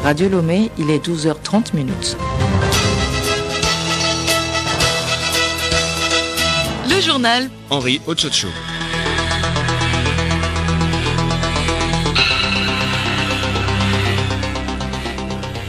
Radio Lomé, il est 12h30 minutes. Le journal Henri Ochocho.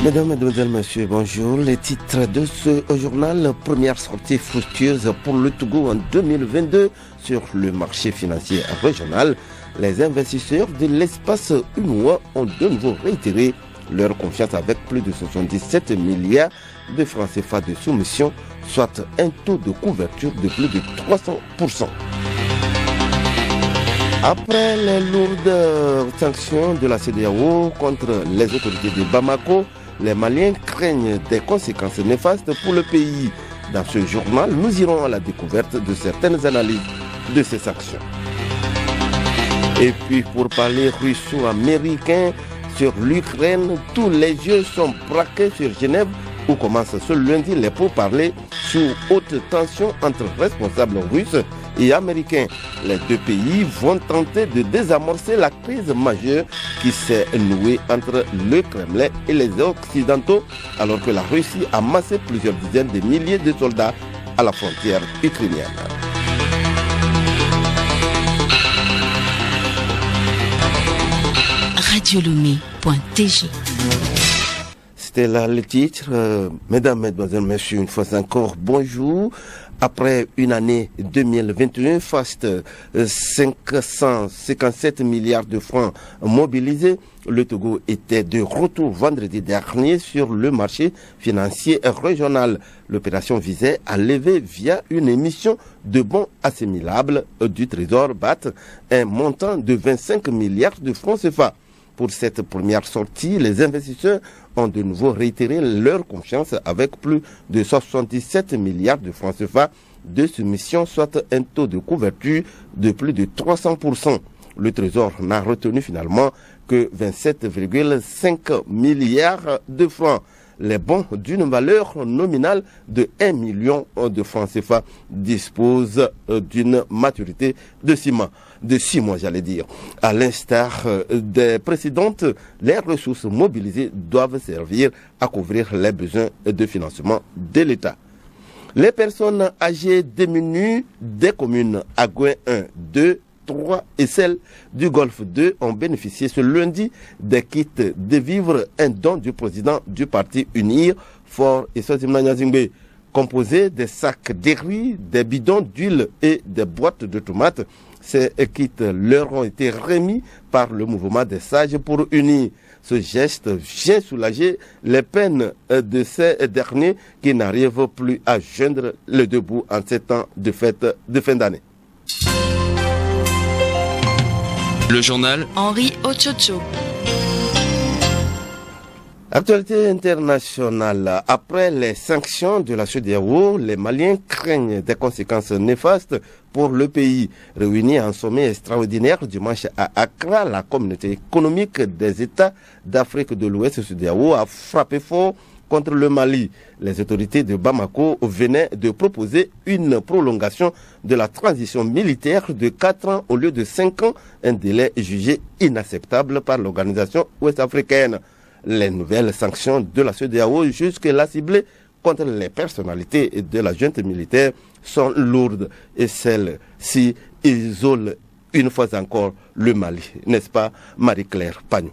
Mesdames, Mesdemoiselles, Messieurs, bonjour. Les titres de ce journal. Première sortie fructueuse pour le Togo en 2022 sur le marché financier régional. Les investisseurs de l'espace UNOA ont de nouveau réitéré leur confiance avec plus de 77 milliards de francs CFA de soumission, soit un taux de couverture de plus de 300%. Après les lourdes sanctions de la CEDEAO contre les autorités de Bamako, les Maliens craignent des conséquences néfastes pour le pays. Dans ce journal, nous irons à la découverte de certaines analyses de ces sanctions. Et puis pour parler russo-américain sur l'Ukraine, tous les yeux sont braqués sur Genève où commencent ce lundi les pourparlers sous haute tension entre responsables russes et américains. Les deux pays vont tenter de désamorcer la crise majeure qui s'est nouée entre le Kremlin et les Occidentaux alors que la Russie a massé plusieurs dizaines de milliers de soldats à la frontière ukrainienne. radiolomé.tg. C'était là le titre. Mesdames, Mesdemoiselles, Messieurs, une fois encore, bonjour. Après une année 2021, faste 557 milliards de francs mobilisés, le Togo était de retour vendredi dernier sur le marché financier régional. L'opération visait à lever via une émission de bons assimilables du Trésor BAT un montant de 25 milliards de francs CFA. Pour cette première sortie, les investisseurs ont de nouveau réitéré leur confiance avec plus de 77 milliards de francs CFA de soumission, soit un taux de couverture de plus de 300%. Le Trésor n'a retenu finalement que 27,5 milliards de francs. Les bons d'une valeur nominale de 1 million de francs CFA disposent d'une maturité de 6 mois. À l'instar des précédentes, les ressources mobilisées doivent servir à couvrir les besoins de financement de l'État. Les personnes âgées démunies des communes Agouin 1, 2, 3 et celles du Golfe 2 ont bénéficié ce lundi des kits de vivres, un don du président du parti UNIR, Fort et Sosimna Zingbe, composé des sacs de riz, des bidons d'huile et des boîtes de tomates. Ces kits leur ont été remis par le mouvement des sages pour unir. Ce geste vient soulager les peines de ces derniers qui n'arrivent plus à joindre le debout en ces temps de fête de fin d'année. Le journal Henri Ochocho. Actualité internationale. Après les sanctions de la CEDEAO, les Maliens craignent des conséquences néfastes pour le pays. Réunis en sommet extraordinaire dimanche à Accra, la communauté économique des États d'Afrique de l'Ouest CEDEAO a frappé fort contre le Mali. Les autorités de Bamako venaient de proposer une prolongation de la transition militaire de 4 ans au lieu de 5 ans, un délai jugé inacceptable par l'organisation ouest-africaine. Les nouvelles sanctions de la CEDEAO jusque-là ciblées contre les personnalités de la junte militaire sont lourdes et celles-ci isolent une fois encore le Mali. N'est-ce pas, Marie-Claire Pagnou?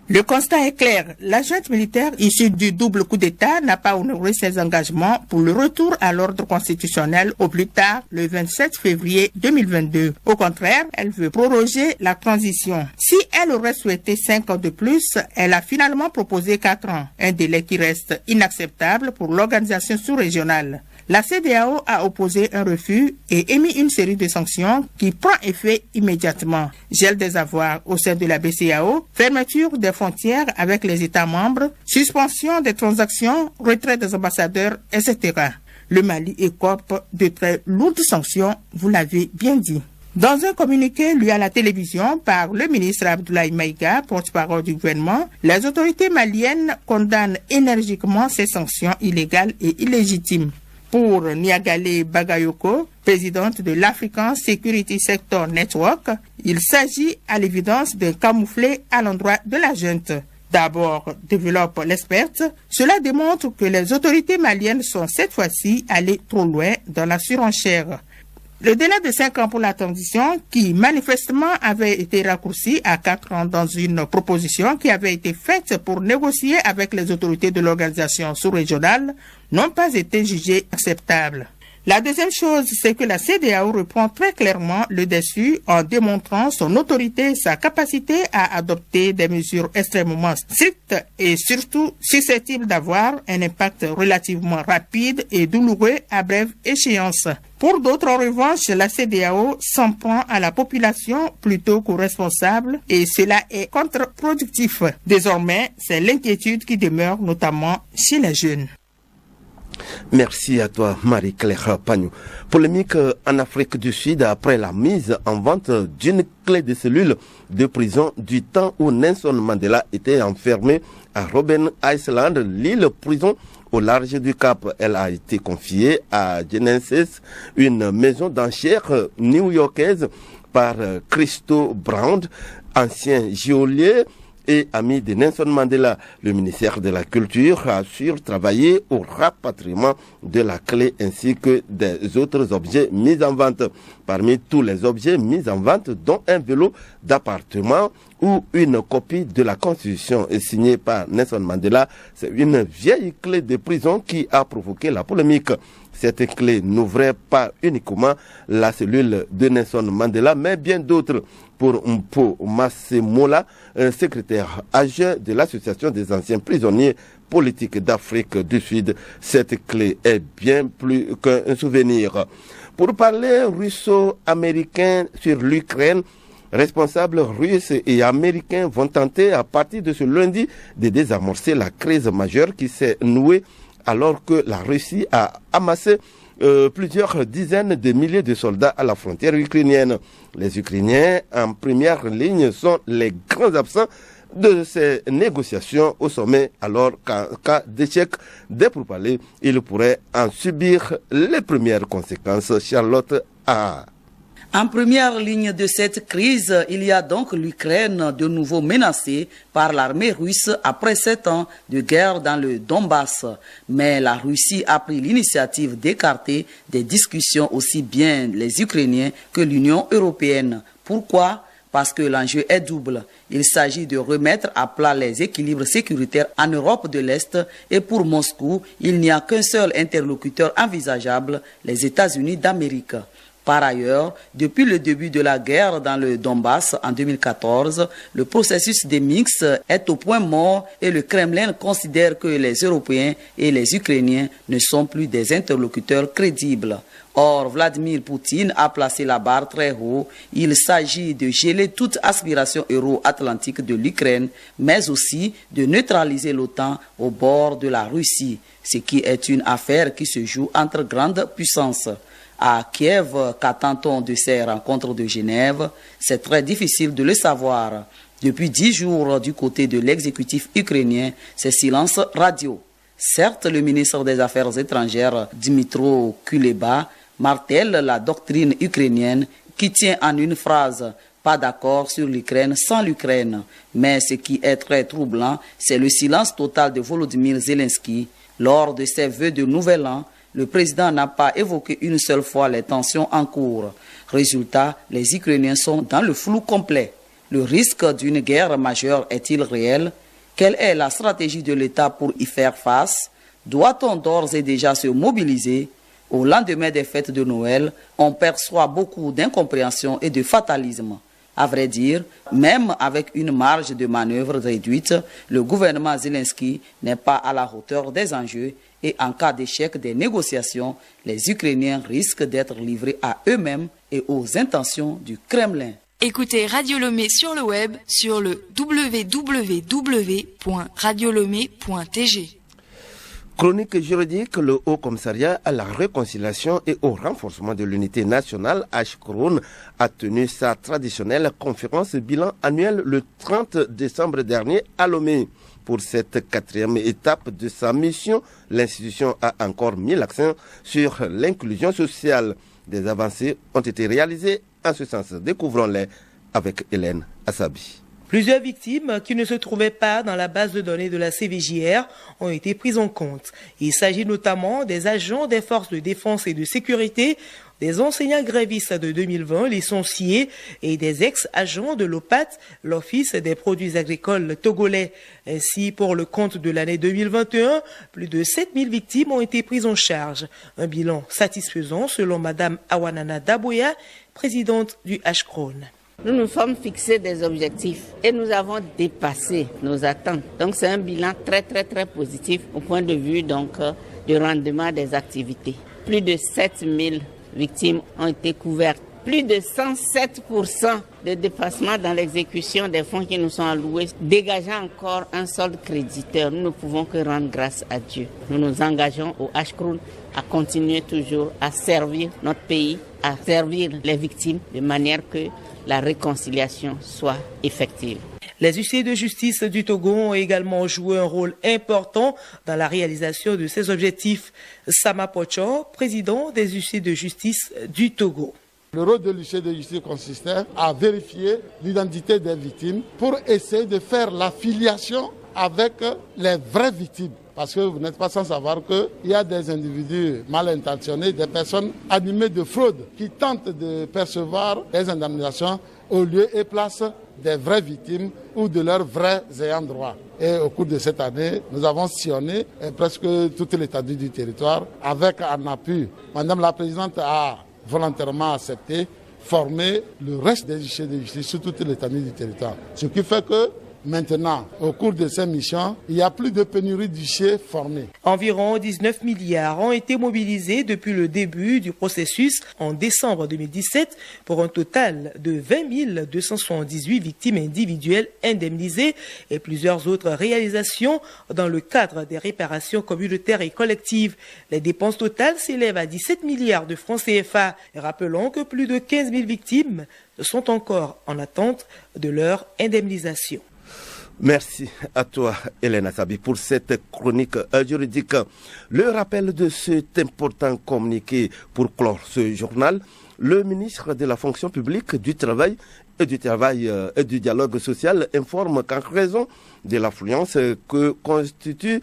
Le constat est clair. La junte militaire issue du double coup d'État n'a pas honoré ses engagements pour le retour à l'ordre constitutionnel au plus tard le 27 février 2022. Au contraire, elle veut proroger la transition. Si elle aurait souhaité 5 ans de plus, elle a finalement proposé 4 ans, un délai qui reste inacceptable pour l'organisation sous-régionale. La CEDEAO a opposé un refus et émis une série de sanctions qui prend effet immédiatement. Gel des avoirs au sein de la BCEAO, fermeture des frontières avec les États membres, suspension des transactions, retrait des ambassadeurs, etc. Le Mali écope de très lourdes sanctions, vous l'avez bien dit. Dans un communiqué lu à la télévision par le ministre Abdoulaye Maïga, porte-parole du gouvernement, les autorités maliennes condamnent énergiquement ces sanctions illégales et illégitimes. Pour Niagale Bagayoko, présidente de l'African Security Sector Network, il s'agit à l'évidence d'un camouflet à l'endroit de la junte. D'abord, développe l'experte, cela démontre que les autorités maliennes sont cette fois-ci allées trop loin dans la surenchère. Le délai de 5 ans pour la transition, qui manifestement avait été raccourci à 4 ans dans une proposition qui avait été faite pour négocier avec les autorités de l'organisation sous-régionale, n'ont pas été jugés acceptables. La deuxième chose, c'est que la CEDEAO reprend très clairement le dessus en démontrant son autorité et sa capacité à adopter des mesures extrêmement strictes et surtout susceptibles d'avoir un impact relativement rapide et douloureux à brève échéance. Pour d'autres, en revanche, la CEDEAO s'en prend à la population plutôt qu'aux responsables et cela est contre-productif. Désormais, c'est l'inquiétude qui demeure notamment chez les jeunes. Merci à toi, Marie-Claire Pagnou. Polémique en Afrique du Sud après la mise en vente d'une clé de cellule de prison du temps où Nelson Mandela était enfermé à Robben Island, l'île prison au large du Cap. Elle a été confiée à Genesis, une maison d'enchères new-yorkaise, par Christo Brown, ancien geôlier et ami de Nelson Mandela. Le ministère de la Culture assure travailler au rapatriement de la clé ainsi que des autres objets mis en vente. Parmi tous les objets mis en vente, dont un vélo d'appartement ou une copie de la Constitution signée par Nelson Mandela, c'est une vieille clé de prison qui a provoqué la polémique. Cette clé n'ouvrait pas uniquement la cellule de Nelson Mandela, mais bien d'autres. Pour Mpo Masemola, secrétaire adjoint de l'Association des anciens prisonniers politiques d'Afrique du Sud, cette clé est bien plus qu'un souvenir. Pour parler russo-américain sur l'Ukraine, responsables russes et américains vont tenter à partir de ce lundi de désamorcer la crise majeure qui s'est nouée alors que la Russie a amassé plusieurs dizaines de milliers de soldats à la frontière ukrainienne. Les Ukrainiens en première ligne sont les grands absents de ces négociations au sommet, alors qu'en cas d'échec des pourparlers, ils pourraient en subir les premières conséquences. Charlotte A. En première ligne de cette crise, il y a donc l'Ukraine de nouveau menacée par l'armée russe après 7 ans de guerre dans le Donbass. Mais la Russie a pris l'initiative d'écarter des discussions aussi bien les Ukrainiens que l'Union européenne. Pourquoi ? Parce que l'enjeu est double. Il s'agit de remettre à plat les équilibres sécuritaires en Europe de l'Est et pour Moscou, il n'y a qu'un seul interlocuteur envisageable, les États-Unis d'Amérique. Par ailleurs, depuis le début de la guerre dans le Donbass en 2014, le processus des Minsk est au point mort et le Kremlin considère que les Européens et les Ukrainiens ne sont plus des interlocuteurs crédibles. Or, Vladimir Poutine a placé la barre très haut. Il s'agit de geler toute aspiration euro-atlantique de l'Ukraine, mais aussi de neutraliser l'OTAN au bord de la Russie, ce qui est une affaire qui se joue entre grandes puissances. À Kiev, qu'attend-on de ces rencontres de Genève? C'est très difficile de le savoir. Depuis 10 jours, du côté de l'exécutif ukrainien, c'est silence radio. Certes, le ministre des Affaires étrangères, Dmytro Kuleba, martèle la doctrine ukrainienne qui tient en une phrase « pas d'accord sur l'Ukraine sans l'Ukraine ». Mais ce qui est très troublant, c'est le silence total de Volodymyr Zelensky. Lors de ses vœux de Nouvel An, le président n'a pas évoqué une seule fois les tensions en cours. Résultat, les Ukrainiens sont dans le flou complet. Le risque d'une guerre majeure est-il réel? Quelle est la stratégie de l'État pour y faire face? Doit-on d'ores et déjà se mobiliser? Au lendemain des fêtes de Noël, on perçoit beaucoup d'incompréhension et de fatalisme. À vrai dire, même avec une marge de manœuvre réduite, le gouvernement Zelensky n'est pas à la hauteur des enjeux et en cas d'échec des négociations, les Ukrainiens risquent d'être livrés à eux-mêmes et aux intentions du Kremlin. Écoutez Radio Lomé sur le web sur le www.radiolomé.tg. Chronique juridique, le Haut Commissariat à la réconciliation et au renforcement de l'unité nationale, HCROUN, a tenu sa traditionnelle conférence bilan annuelle le 30 décembre dernier à Lomé. Pour cette 4e étape de sa mission, l'institution a encore mis l'accent sur l'inclusion sociale. Des avancées ont été réalisées en ce sens. Découvrons-les avec Hélène Assabi. Plusieurs victimes qui ne se trouvaient pas dans la base de données de la CVJR ont été prises en compte. Il s'agit notamment des agents des forces de défense et de sécurité, des enseignants grévistes de 2020 licenciés et des ex-agents de l'OPAT, l'Office des produits agricoles togolais. Ainsi, pour le compte de l'année 2021, plus de 7000 victimes ont été prises en charge. Un bilan satisfaisant selon Madame Awanana Daboya, présidente du HCRON. Nous nous sommes fixés des objectifs et nous avons dépassé nos attentes. Donc c'est un bilan très positif au point de vue du rendement des activités. Plus de 7000 victimes ont été couvertes. Plus de 107% de dépassement dans l'exécution des fonds qui nous sont alloués, dégageant encore un solde créditeur. Nous ne pouvons que rendre grâce à Dieu. Nous nous engageons au HCRON à continuer toujours à servir notre pays, à servir les victimes de manière que la réconciliation soit effective. Les huissiers de justice du Togo ont également joué un rôle important dans la réalisation de ces objectifs. Sama Pocho, président des huissiers de justice du Togo. Le rôle de l'huissier de justice consistait à vérifier l'identité des victimes pour essayer de faire la filiation avec les vraies victimes. Parce que vous n'êtes pas sans savoir qu'il y a des individus mal intentionnés, des personnes animées de fraude qui tentent de percevoir des indemnisations au lieu et place des vraies victimes ou de leurs vrais ayants droit. Et au cours de cette année, nous avons sillonné presque toute l'étendue du territoire avec un appui. Madame la Présidente a volontairement accepté former le reste des huissiers de justice sur toute l'étendue du territoire. Ce qui fait que maintenant, au cours de ces missions, il n'y a plus de pénurie d'huissiers formés. Environ 19 milliards ont été mobilisés depuis le début du processus en décembre 2017 pour un total de 20 278 victimes individuelles indemnisées et plusieurs autres réalisations dans le cadre des réparations communautaires et collectives. Les dépenses totales s'élèvent à 17 milliards de francs CFA. Rappelons que plus de 15 000 victimes sont encore en attente de leur indemnisation. Merci à toi, Hélène Assabi, pour cette chronique juridique. Le rappel de cet important communiqué pour clore ce journal, le ministre de la fonction publique, du travail et du dialogue social informe qu'en raison de l'affluence que continue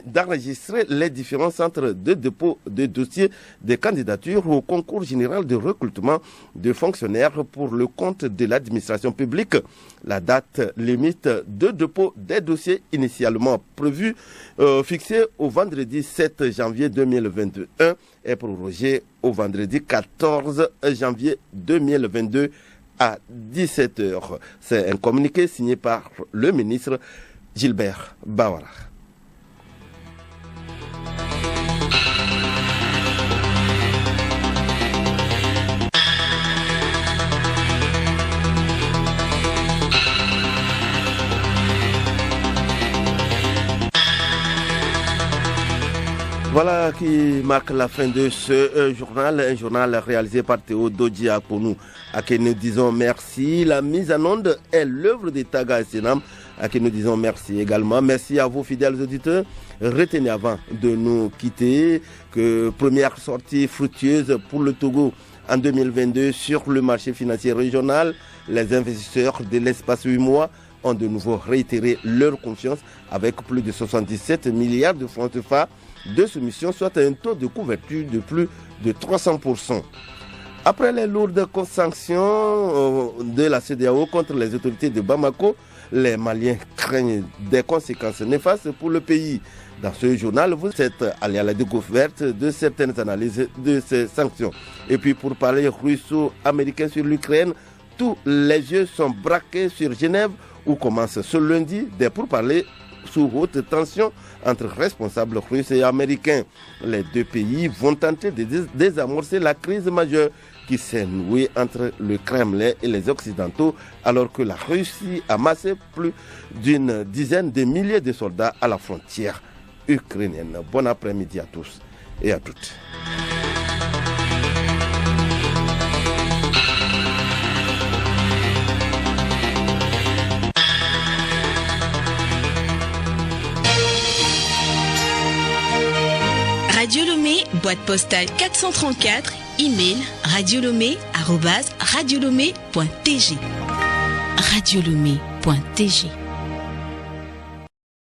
d'enregistrer les différents centres de dépôt de dossiers des candidatures au concours général de recrutement de fonctionnaires pour le compte de l'administration publique. La date limite de dépôt des dossiers initialement prévue, fixée au vendredi 7 janvier 2021, est prorogée au vendredi 14 janvier 2022 à 17h. C'est un communiqué signé par le ministre Gilbert Bawara. Voilà qui marque la fin de ce journal, un journal réalisé par Théo Dodji Akonou, à qui nous disons merci. La mise en onde est l'œuvre de Taga Senam, à qui nous disons merci également. Merci à vous fidèles auditeurs. Retenez avant de nous quitter que première sortie fructueuse pour le Togo en 2022 sur le marché financier régional. Les investisseurs de l'espace 8 mois ont de nouveau réitéré leur confiance avec plus de 77 milliards de francs CFA de soumission, soit un taux de couverture de plus de 300%. Après les lourdes sanctions de la CEDEAO contre les autorités de Bamako, les Maliens craignent des conséquences néfastes pour le pays. Dans ce journal, vous êtes allé à la découverte de certaines analyses de ces sanctions. Et puis pour parler russo-américain sur l'Ukraine, tous les yeux sont braqués sur Genève où commence ce lundi des pourparlers sous haute tension entre responsables russes et américains. Les deux pays vont tenter de désamorcer la crise majeure qui s'est nouée entre le Kremlin et les Occidentaux, alors que la Russie a massé plus d'une dizaine de milliers de soldats à la frontière ukrainienne. Bon après-midi à tous et à toutes. Radio Lomé, boîte postale 434, email radiolomé@radiolomé.tg. radiolomé.tg.